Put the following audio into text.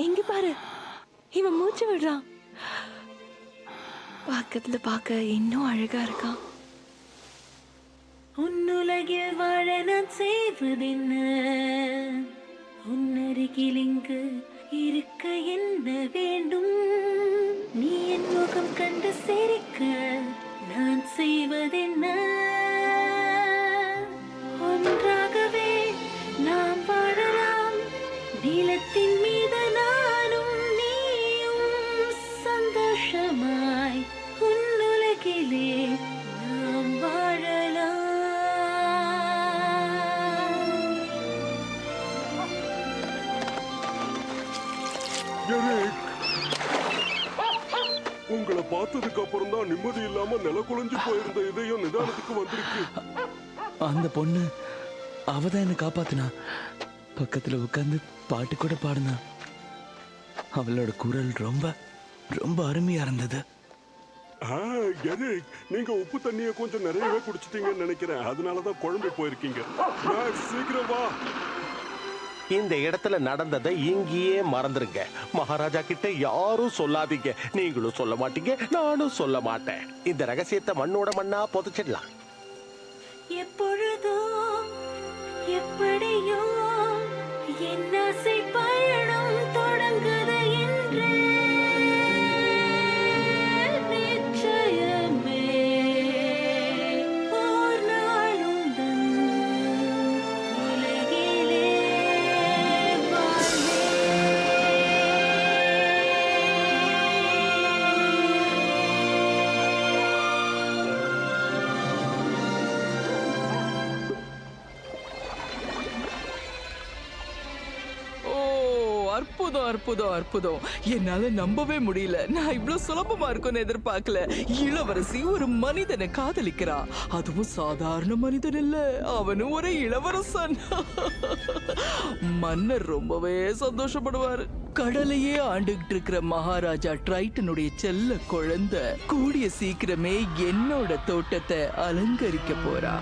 எங்க பாரு, இவன் மூச்சு விடுறான். பக்கத்துல பார்க்க இன்னும் அழகா இருக்கான். உன்னுலகில் வாழ நான் செய்வதென்ன, உன்னருகில் இங்கு இருக்க என்ன வேண்டும், நீ என் முகம் கண்டு சிரிக்க நான் செய்வதென்ன, ஒன்றாகவே நாம் வாழலாம் நிலத்தின் மீது நானும் நீயும் சந்தோஷமாய் உன்னுலகிலே நாம் வாழலாம். உங்களை பார்த்ததுக்கு அப்புறம் தான் நிம்மதி இல்லாம நில குலைஞ்சு போயிருந்த இதயம் நிதானத்துக்கு வந்திருக்கு. அந்த பொண்ணு அவதான் என்ன காப்பாத்தினா. பக்கத்துல உட்கார்ந்து பாட்டு கூட பாடினா. அவளோட குரல் ரொம்ப ரொம்ப அருமையா இருந்தது. நீங்க உப்பு தண்ணிய கொஞ்சம் நிறையவே குடிச்சிட்டீங்கன்னு நினைக்கிறேன். அதனாலதான் குழம்பு போயிருக்கீங்க. சீக்கிரம் வா. இந்த இடத்துல நடந்ததை இங்கேயே மறந்துருங்க. மகாராஜா கிட்ட யாரும் சொல்லாதீங்க. நீங்களும் சொல்ல மாட்டீங்க, நானும் சொல்ல மாட்டேன். இந்த ரகசியத்தை மண்ணோட மண்ணா புதைச்சிடலாம். எப்பொழுதோ எப்படியோ என் ஆசை பயணம் தொடங்குது என்று நிச்சயமே ஓர் நாளும் தன் உலகிலே அற்புதம் அற்புதம் அற்புதம். என்னால நம்பவே முடியல. நான் இவ்வளவு சுலபமா இருக்கும்னு எதிர்பார்க்கல. இளவரசி ஒரு மனிதனை காதலிக்கிறா. அதுவும் சாதாரண மனிதன் இல்ல, அவனும் ஒரு இளவரசன். மன்னர் ரொம்பவே சந்தோஷப்படுவாரு. கடலையே ஆண்டுகிட்டு இருக்கிற மகாராஜா ட்ரைட்டனுடைய செல்ல குழந்தை கூடிய சீக்கிரமே என்னோட தோட்டத்தை அலங்கரிக்க போறா.